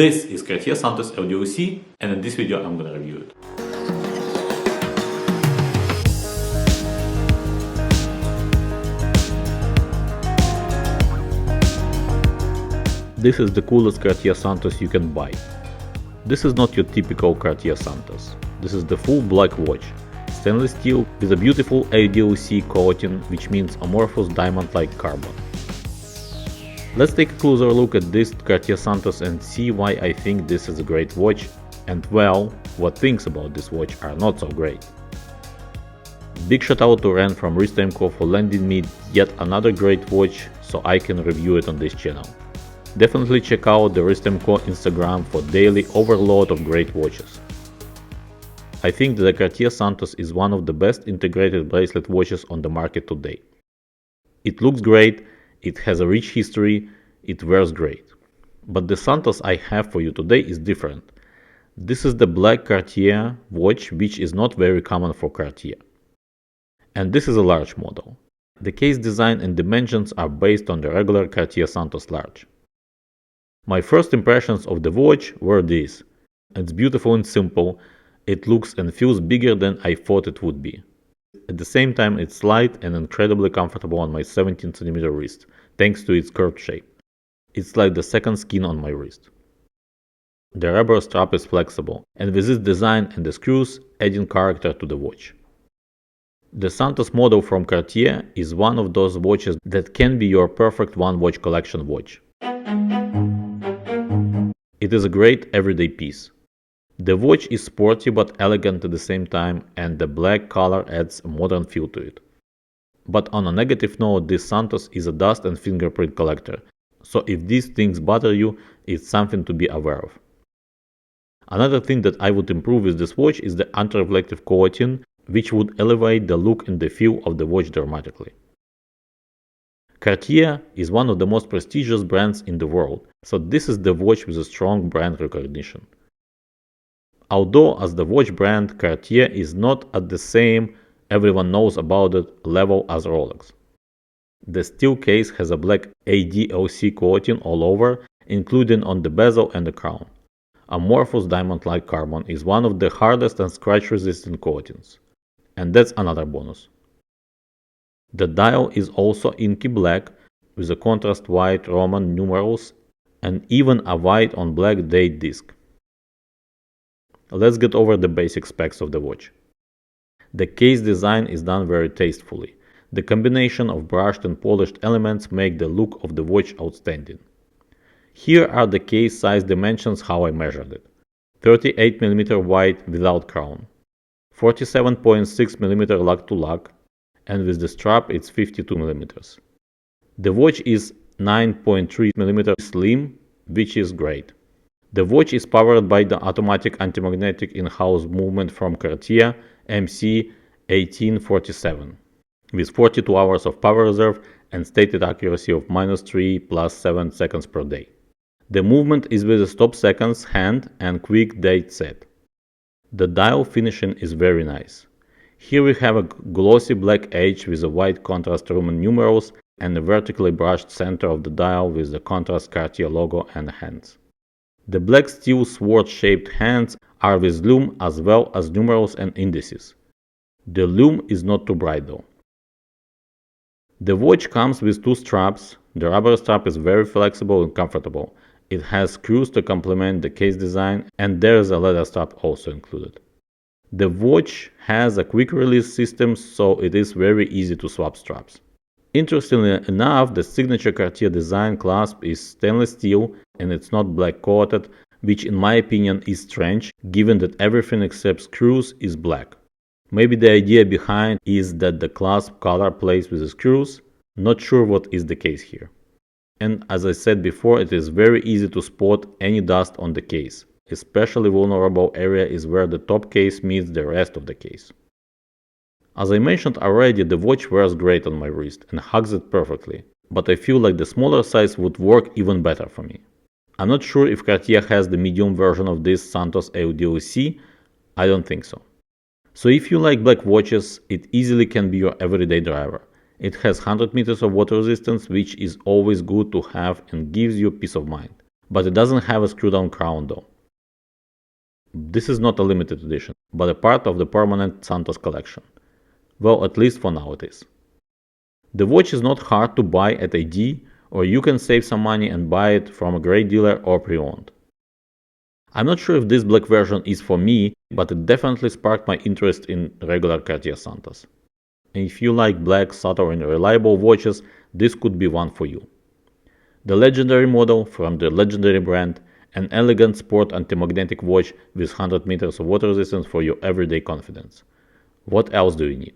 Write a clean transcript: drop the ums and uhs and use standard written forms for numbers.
This is Cartier Santos ADLC, and in this video I'm gonna review it. This is the coolest Cartier Santos you can buy. This is not your typical Cartier Santos. This is the full black watch, stainless steel with a beautiful ADLC coating, which means Amorphous Diamond-Like Carbon. Let's take a closer look at this Cartier Santos and see why I think this is a great watch, and well, what things about this watch are not so great. Big shout out to Ren from Wrist.co for lending me yet another great watch so I can review it on this channel. Definitely check out the Wrist.co Instagram for daily overload of great watches. I think that the Cartier Santos is one of the best integrated bracelet watches on the market today. It looks great, it has a rich history, it wears great. But the Santos I have for you today is different. This is the black Cartier watch, which is not very common for Cartier. And this is a large model. The case design and dimensions are based on the regular Cartier Santos large. My first impressions of the watch were these. It's beautiful and simple, it looks and feels bigger than I thought it would be. At the same time, it's light and incredibly comfortable on my 17cm wrist, thanks to its curved shape. It's like the second skin on my wrist. The rubber strap is flexible, and with this design and the screws, adding character to the watch. The Santos model from Cartier is one of those watches that can be your perfect one-watch collection watch. It is a great everyday piece. The watch is sporty but elegant at the same time, and the black color adds a modern feel to it. But on a negative note, this Santos is a dust and fingerprint collector, so if these things bother you, it's something to be aware of. Another thing that I would improve with this watch is the anti-reflective coating, which would elevate the look and the feel of the watch dramatically. Cartier is one of the most prestigious brands in the world, so this is the watch with a strong brand recognition. Although as the watch brand, Cartier is not at the same everyone knows about it level as Rolex. The steel case has a black ADLC coating all over, including on the bezel and the crown. Amorphous Diamond-Like Carbon is one of the hardest and scratch-resistant coatings, and that's another bonus. The dial is also inky black with a contrast white Roman numerals and even a white on black date disc. Let's get over the basic specs of the watch. The case design is done very tastefully. The combination of brushed and polished elements make the look of the watch outstanding. Here are the case size dimensions how I measured it. 38mm wide without crown, 47.6mm lug to lug, and with the strap it's 52mm. The watch is 9.3mm slim, which is great. The watch is powered by the automatic anti-magnetic in-house movement from Cartier MC1847, with 42 hours of power reserve and stated accuracy of -3 + 7 seconds per day. The movement is with a stop seconds hand and quick date set. The dial finishing is very nice. Here we have a glossy black edge with a white contrast Roman numerals and a vertically brushed center of the dial with the contrast Cartier logo and hands. The black steel sword-shaped hands are with lume as well as numerals and indices. The lume is not too bright though. The watch comes with two straps. The rubber strap is very flexible and comfortable. It has screws to complement the case design, and there is a leather strap also included. The watch has a quick release system, so it is very easy to swap straps. Interestingly enough, the signature Cartier design clasp is stainless steel and it's not black coated, which in my opinion is strange, given that everything except screws is black. Maybe the idea behind is that the clasp color plays with the screws. Not sure what is the case here. And as I said before, it is very easy to spot any dust on the case. Especially vulnerable area is where the top case meets the rest of the case. As I mentioned already, the watch wears great on my wrist and hugs it perfectly, but I feel like the smaller size would work even better for me. I'm not sure if Cartier has the medium version of this Santos ADLC, I don't think so. So if you like black watches, it easily can be your everyday driver. It has 100 meters of water resistance, which is always good to have and gives you peace of mind. but it doesn't have a screw-down crown though. This is not a limited edition, but a part of the permanent Santos collection. Well, at least for now it is. The watch is not hard to buy at AD, or you can save some money and buy it from a great dealer or pre-owned. I'm not sure if this black version is for me, but it definitely sparked my interest in regular Cartier Santos. And if you like black, subtle and reliable watches, this could be one for you. The legendary model from the legendary brand, an elegant sport anti-magnetic watch with 100 meters of water resistance for your everyday confidence. What else do you need?